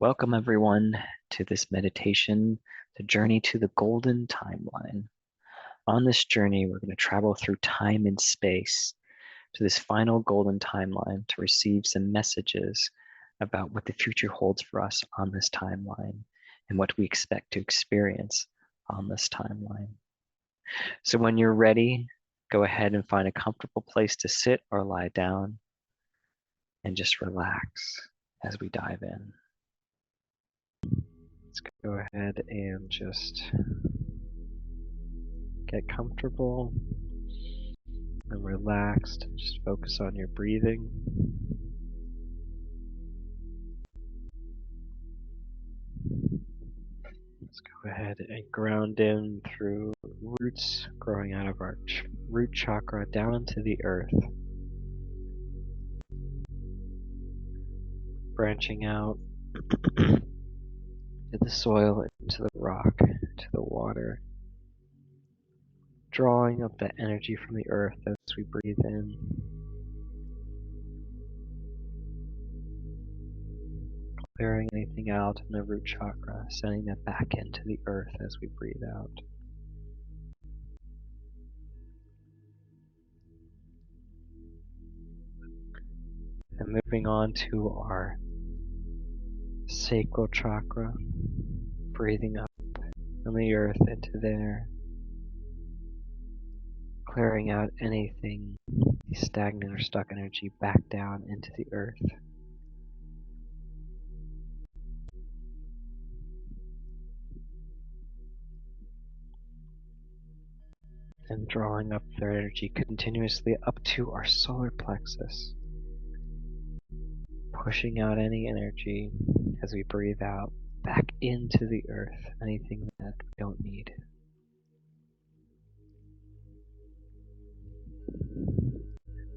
Welcome, everyone, to this meditation, the journey to the golden timeline. On this journey, we're going to travel through time and space to this final golden timeline to receive some messages about what the future holds for us on this timeline and what we expect to experience on this timeline. So when you're ready, go ahead and find a comfortable place to sit or lie down and just relax as we dive in. Let's go ahead and just get comfortable and relaxed. Just focus on your breathing. Let's go ahead and ground in through roots growing out of our root chakra down into the earth. Branching out to the soil, into the rock, to the water. Drawing up that energy from the earth as we breathe in. Clearing anything out in the root chakra, sending that back into the earth as we breathe out. And moving on to our sacral chakra, breathing up from the earth into there, clearing out anything stagnant or stuck energy back down into the earth. And drawing up their energy continuously up to our solar plexus, pushing out any energy as we breathe out back into the earth, anything that we don't need.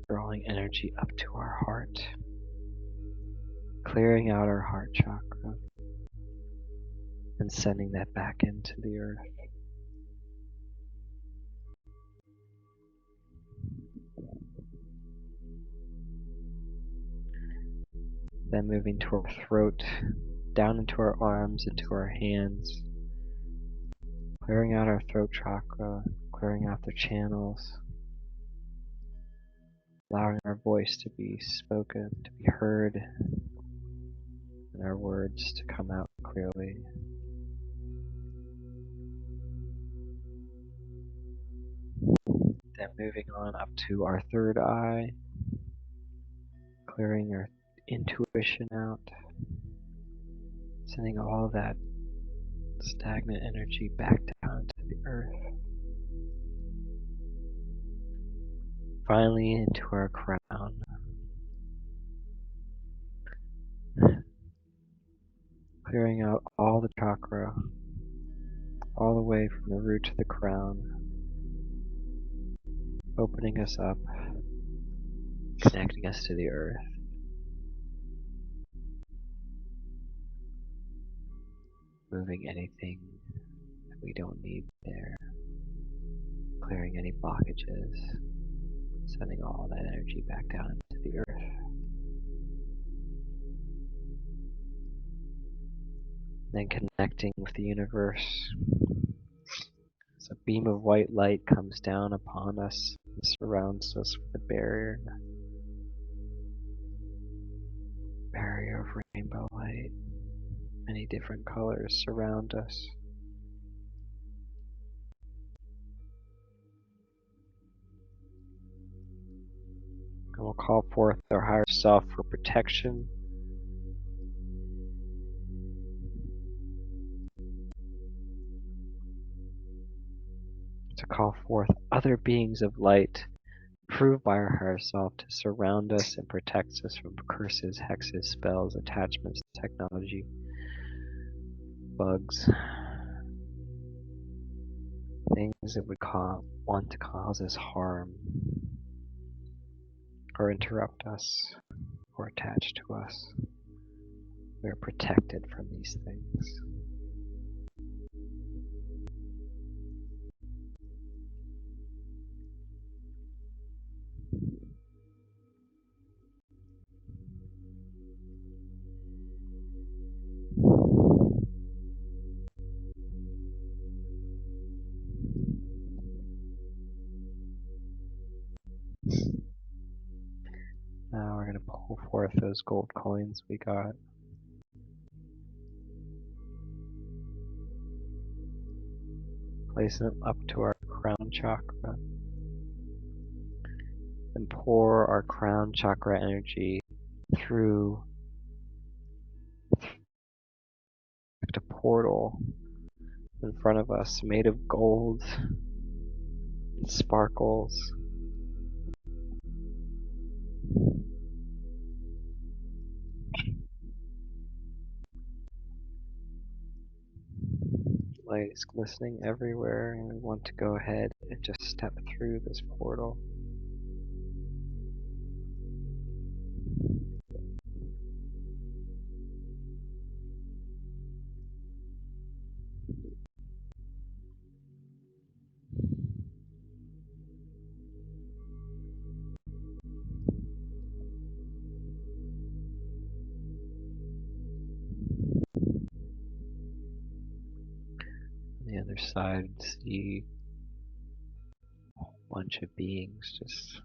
Drawing energy up to our heart, clearing out our heart chakra, and sending that back into the earth. Then moving to our throat, down into our arms, into our hands, clearing out our throat chakra, clearing out the channels, allowing our voice to be spoken, to be heard, and our words to come out clearly. Then moving on up to our third eye, clearing our intuition out, sending all that stagnant energy back down to the earth. Finally into our crown. Clearing out all the chakra, all the way from the root to the crown, opening us up, connecting us to the earth. Moving anything that we don't need there, clearing any blockages, sending all that energy back down into the earth. Then connecting with the universe. As a beam of white light comes down upon us and surrounds us with a barrier of rainbow light. Many different colors surround us. And we'll call forth our higher self for protection. To call forth other beings of light, approved by our higher self, to surround us and protect us from curses, hexes, spells, attachments, technology, bugs, things that would want to cause us harm, or interrupt us, or attach to us. We are protected from these things. those gold coins we got. Place them up to our crown chakra and pour our crown chakra energy through a portal in front of us made of gold and sparkles. Light is glistening everywhere, and we want to go ahead and just step through this portal. On the other side, see a bunch of beings just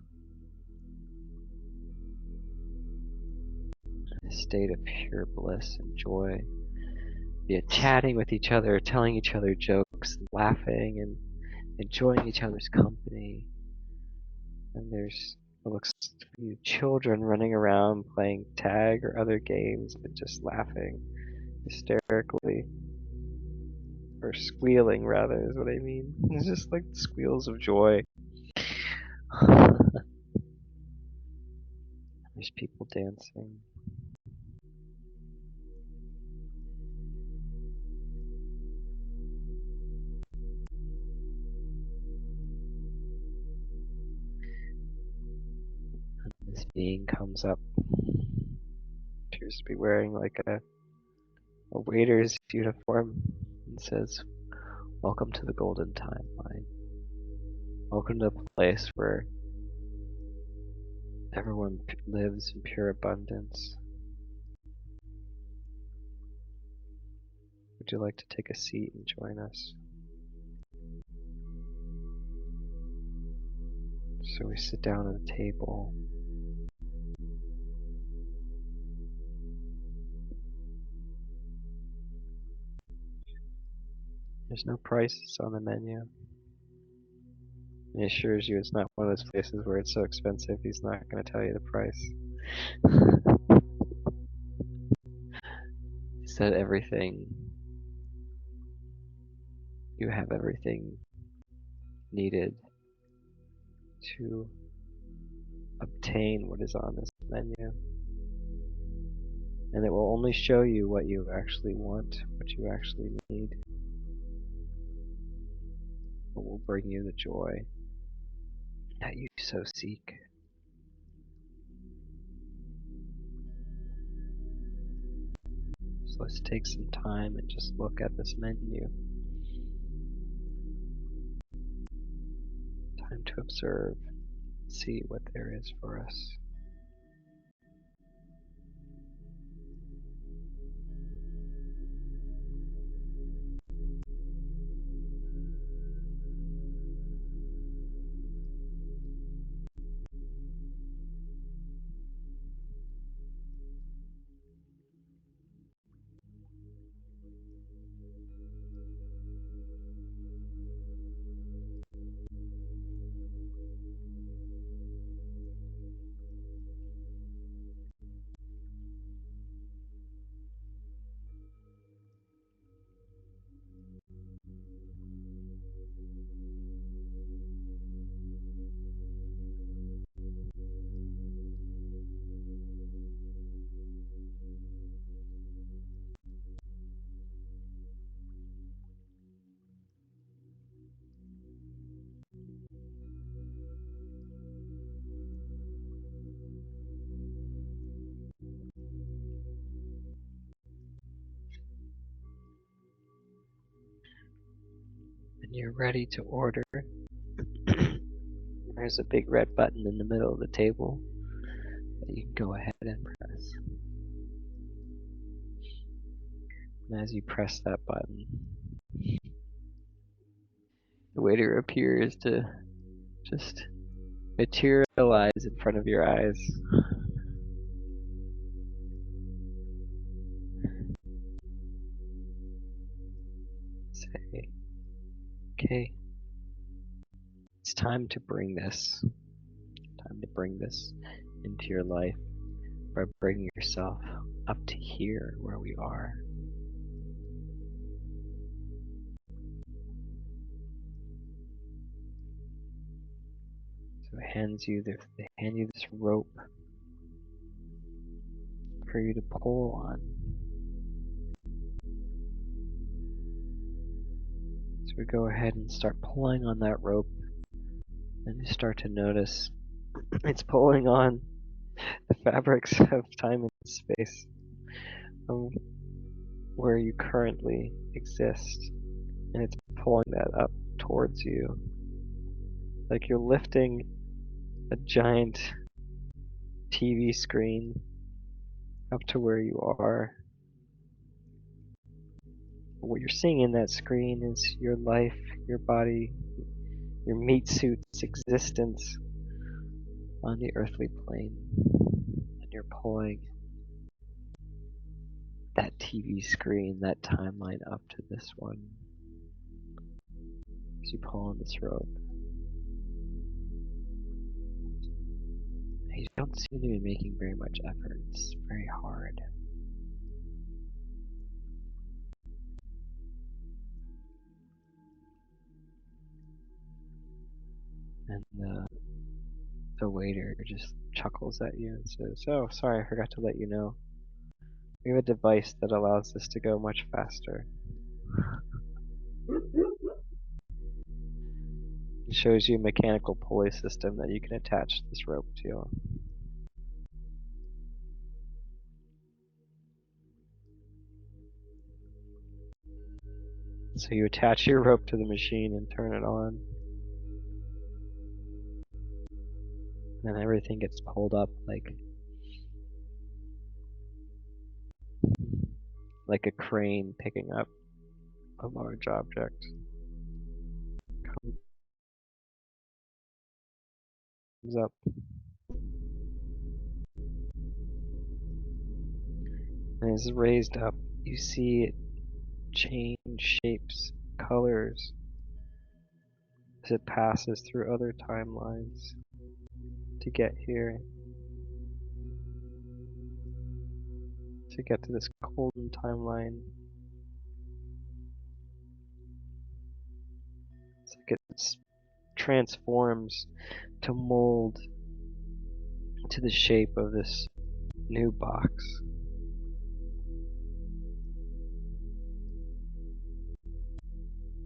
in a state of pure bliss and joy, be chatting with each other, telling each other jokes, laughing and enjoying each other's company. And there's it looks few children running around playing tag or other games, but just laughing hysterically. Or squealing, rather, is what I mean. It's just like squeals of joy. There's people dancing. And this being comes up. Appears to be wearing like a waiter's uniform and says, "Welcome to the golden timeline. Welcome to a place where everyone lives in pure abundance. Would you like to take a seat and join us?" So we sit down at a table. There's no prices on the menu. He assures you it's not one of those places where it's so expensive he's not going to tell you the price. He said everything. You have everything needed to obtain what is on this menu. And it will only show you what you actually want, what you actually need. What will bring you the joy that you so seek. So let's take some time and just look at this menu. Time to observe, see what there is for us. When you're ready to order, there's a big red button in the middle of the table that you can go ahead and press. And as you press that button, the waiter appears to just materialize in front of your eyes. say, okay, it's time to bring this into your life by bringing yourself up to here where we are. So they hand you this rope for you to pull on. So we go ahead and start pulling on that rope, and you start to notice it's pulling on the fabrics of time and space where you currently exist, and it's pulling that up towards you, like you're lifting a giant TV screen up to where you are. What you're seeing in that screen is your life, your body, your meat suit's existence on the earthly plane, and you're pulling that TV screen, that timeline up to this one as you pull on this rope. You don't seem to be making very much effort. It's very hard. And the waiter just chuckles at you and says, "Oh, sorry, I forgot to let you know. We have a device that allows this to go much faster." It shows you a mechanical pulley system that you can attach this rope to. So you attach your rope to the machine and turn it on. And everything gets pulled up like a crane picking up a large object. Comes up. And as it's raised up, you see it change shapes, colors, as it passes through other timelines to get here, to get to this golden timeline. It's like it transforms to mold to the shape of this new box.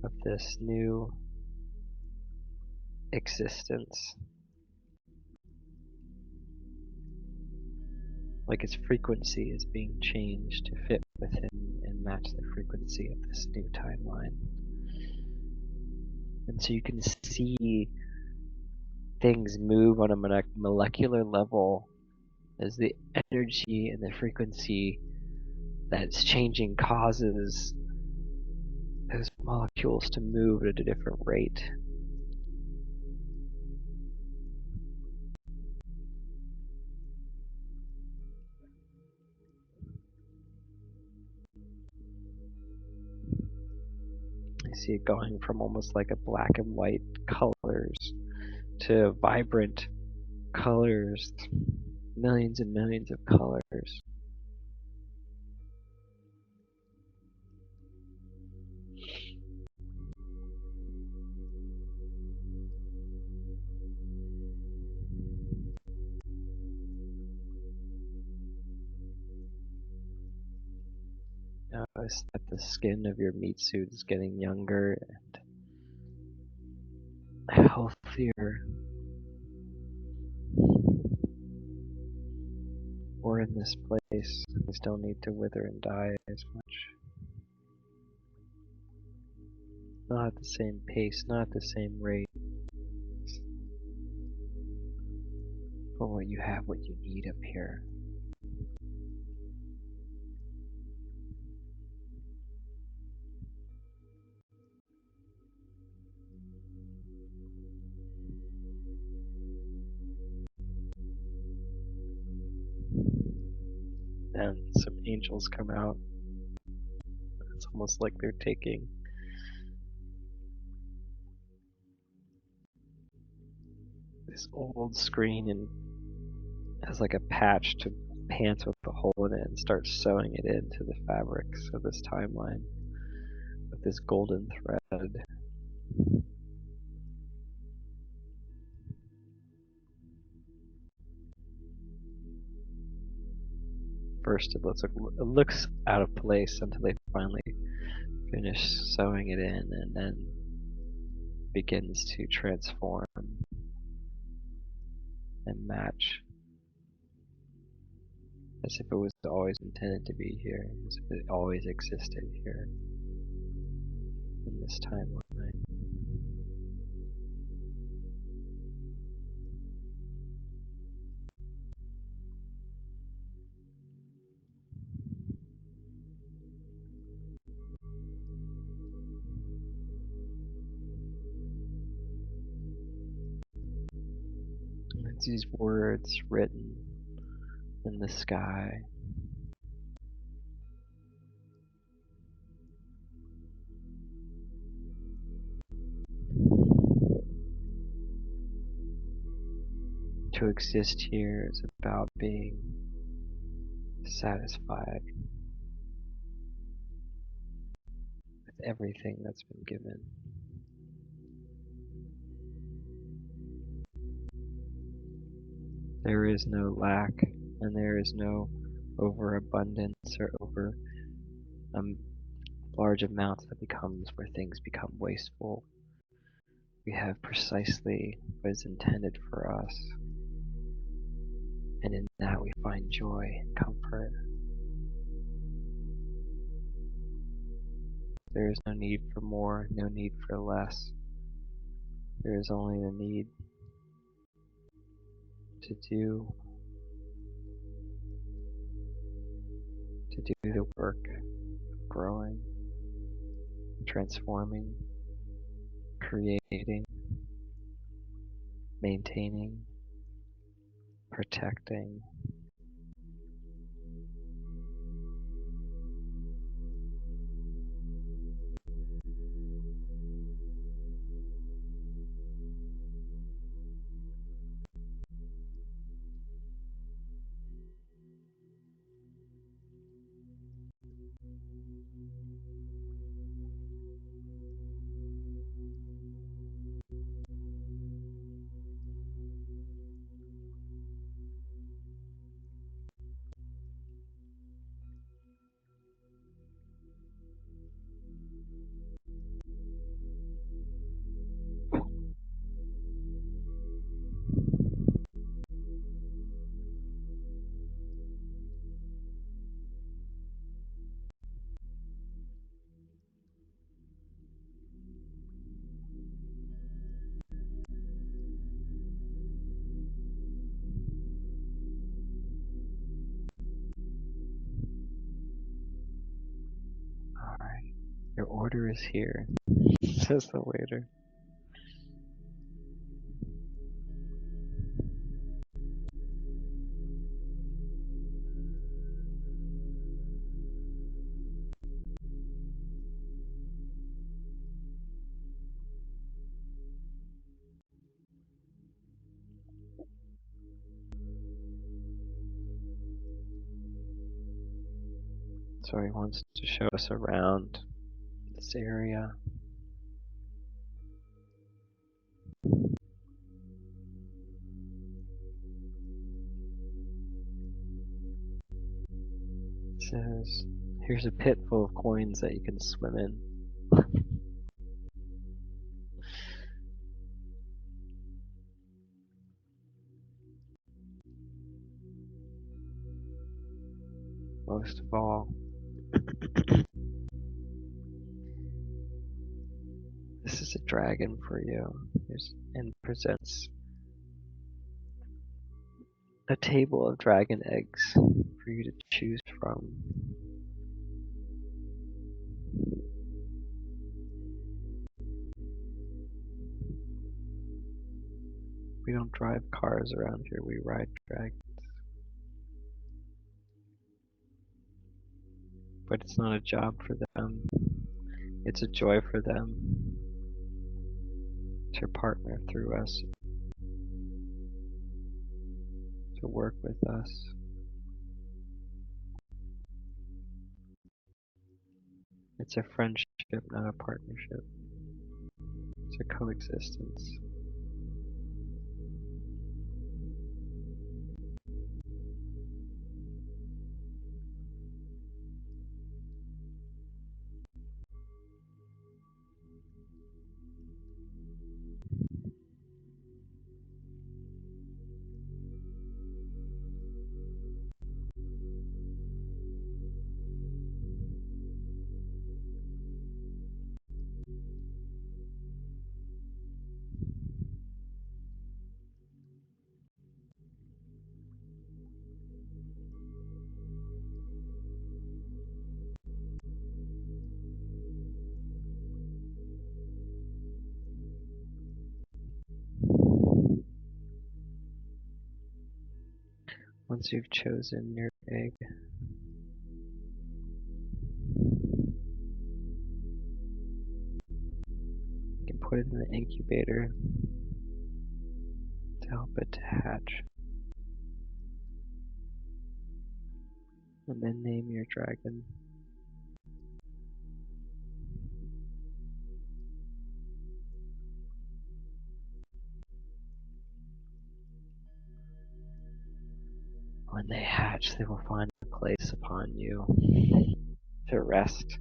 Of this new existence. Like its frequency is being changed to fit within and match the frequency of this new timeline. And so you can see things move on a molecular level as the energy and the frequency that's changing causes those molecules to move at a different rate. I see it going from almost like a black and white colors to vibrant colors, millions and millions of colors. Notice that the skin of your meat suit is getting younger and healthier. We're in this place. Things don't need to wither and die as much. Not at the same pace, not at the same rate. But what you have, what you need up here. And some angels come out. It's almost like they're taking this old screen and has like a patch to pants with a hole in it and start sewing it into the fabrics of this timeline with this golden thread. First, it looks out of place until they finally finish sewing it in, and then begins to transform and match as if it was always intended to be here, as if it always existed here in this timeline. It's these words written in the sky. To exist here is about being satisfied with everything that's been given. There is no lack, and there is no overabundance or over large amounts that becomes where things become wasteful. We have precisely what is intended for us, and in that we find joy and comfort. There is no need for more, no need for less. There is only the need to do the work of growing, transforming, creating, maintaining, protecting. Alright, your order is here, says the waiter. So he wants to show us around this area. It says, here's a pit full of coins that you can swim in. Most of all, this is a dragon for you, and presents a table of dragon eggs for you to choose from. We don't drive cars around here, we ride dragons. But it's not a job for them, it's a joy for them to partner through us to work with us. It's a friendship, not a partnership. It's a coexistence. Once you've chosen your egg, you can put it in the incubator to help it to hatch. And then name your dragon. When they hatch, they will find a place upon you to rest,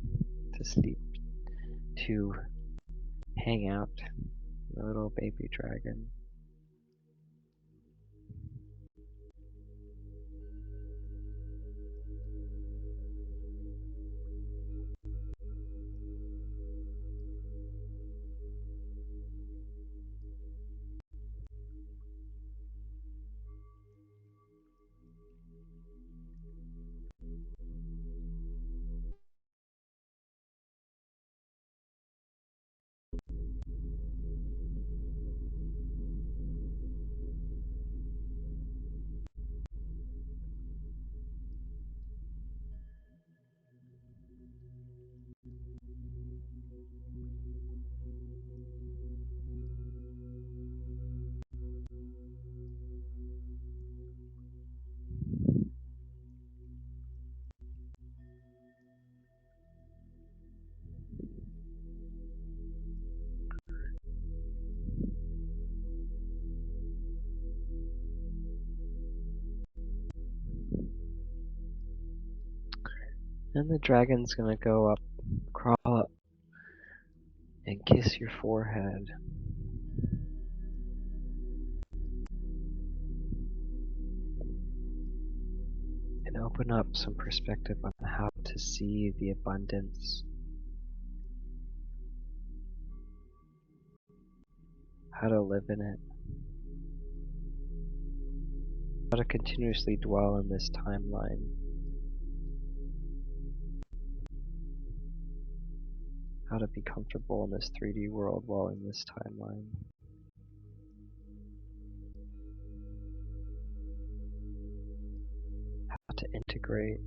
to sleep, to hang out. The little baby dragon. And the dragon's gonna go up, crawl up, and kiss your forehead. And open up some perspective on how to see the abundance, how to live in it, how to continuously dwell in this timeline, how to be comfortable in this 3D world while in this timeline. How to integrate.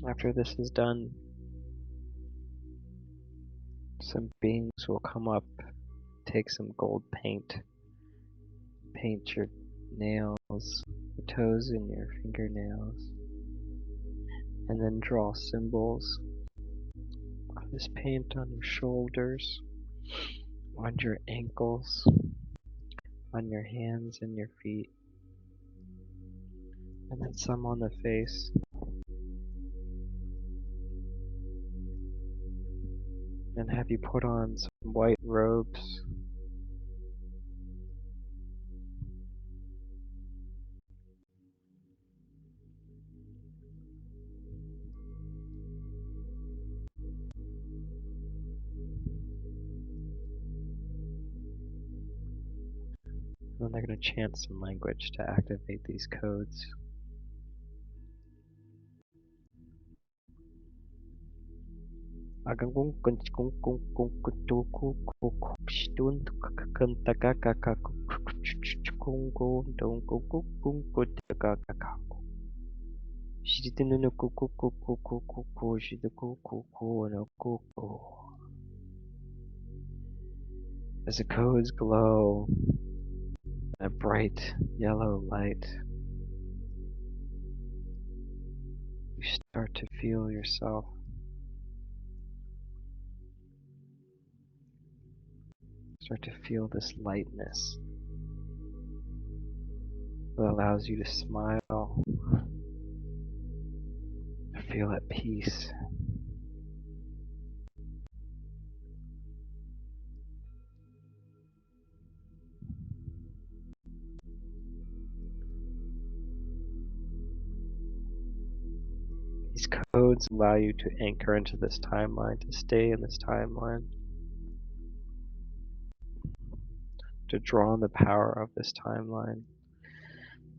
After this is done, some beings will come up, take some gold paint, paint your nails, your toes, and your fingernails, and then draw symbols of this paint on your shoulders, on your ankles, on your hands and your feet, and then some on the face. And have you put on some white robes. And they're going to chant some language to activate these codes. As the codes glow in a bright yellow light, you start to feel yourself. Start to feel this lightness that allows you to smile, to feel at peace. These codes allow you to anchor into this timeline, to stay in this timeline, to draw on the power of this timeline,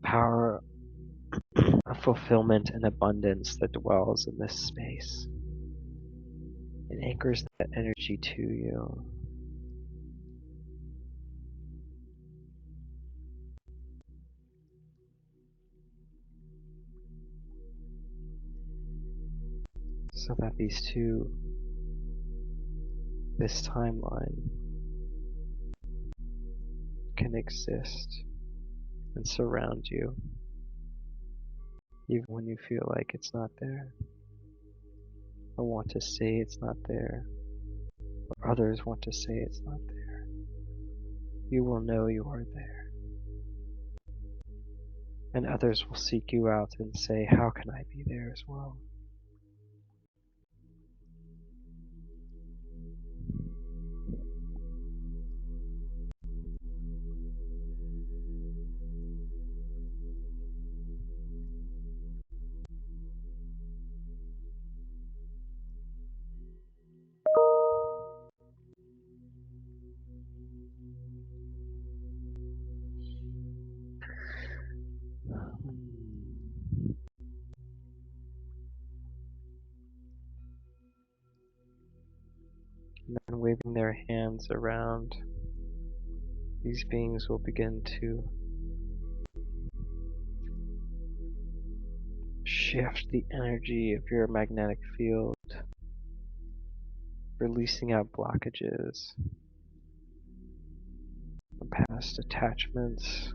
power of fulfillment and abundance that dwells in this space. It anchors that energy to you. So that this timeline can exist and surround you, even when you feel like it's not there, or want to say it's not there, or others want to say it's not there. You will know you are there. And others will seek you out and say, how can I be there as well? And then waving their hands around, these beings will begin to shift the energy of your magnetic field, releasing out blockages, past attachments.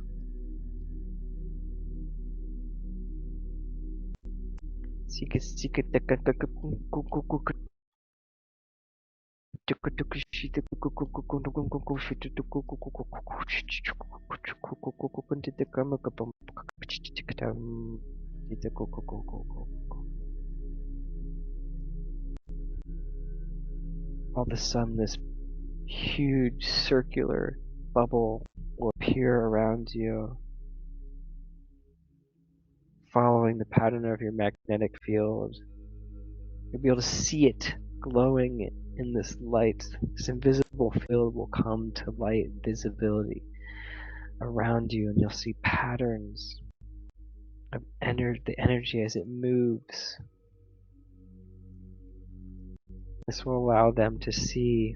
All of a sudden, this huge circular bubble will appear around you, following the pattern of your magnetic field. You'll be able to see it glowing in this light. This invisible field will come to light, visibility around you, and you'll see patterns of the energy as it moves. This will allow them to see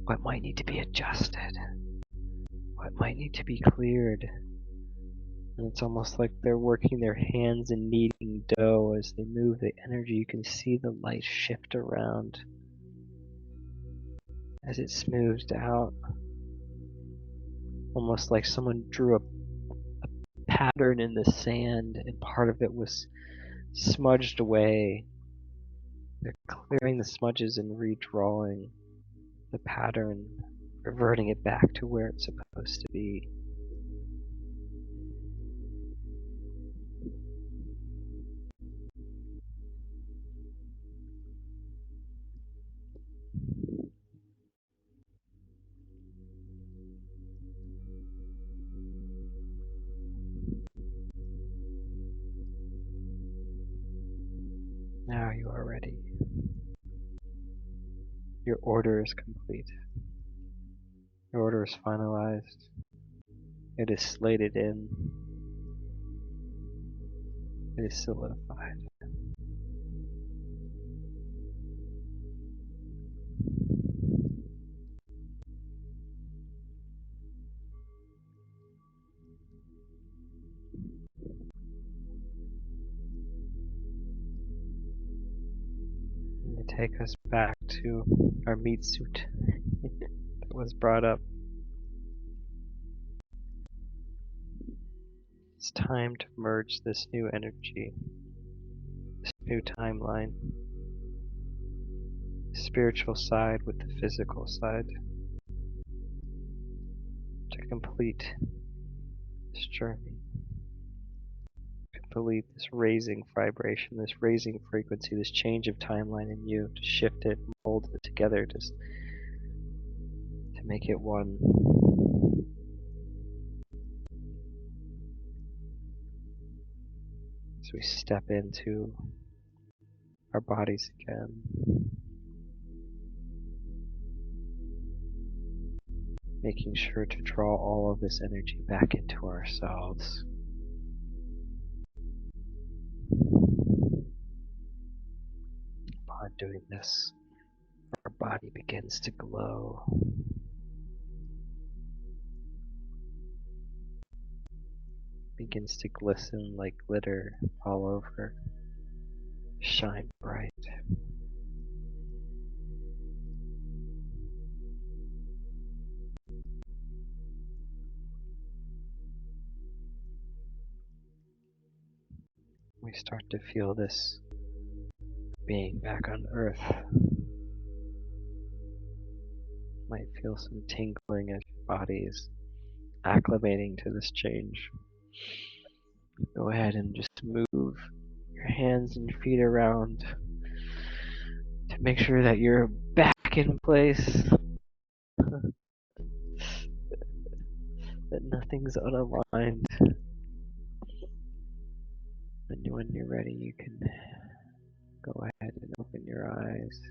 what might need to be adjusted, what might need to be cleared. And it's almost like they're working their hands in kneading dough as they move the energy. You can see the light shift around as it smooths out. Almost like someone drew a pattern in the sand and part of it was smudged away. They're clearing the smudges and redrawing the pattern, reverting it back to where it's supposed to be. Now you are ready. Your order is complete. Your order is finalized. It is slated in. It is solidified. And to take us back to our meat suit that was brought up. It's time to merge this new energy, this new timeline, the spiritual side with the physical side, to complete this journey, complete this raising vibration, this raising frequency, this change of timeline in you, to shift it, mold it together, to make it one. As we step into our bodies again, making sure to draw all of this energy back into ourselves. Upon doing this, our body begins to glow. Begins to glisten like glitter all over. Shine bright. We start to feel this being back on Earth. Might feel some tingling as your body is acclimating to this change. Go ahead and just move your hands and feet around to make sure that you're back in place, that nothing's unaligned. And when you're ready, you can go ahead and open your eyes.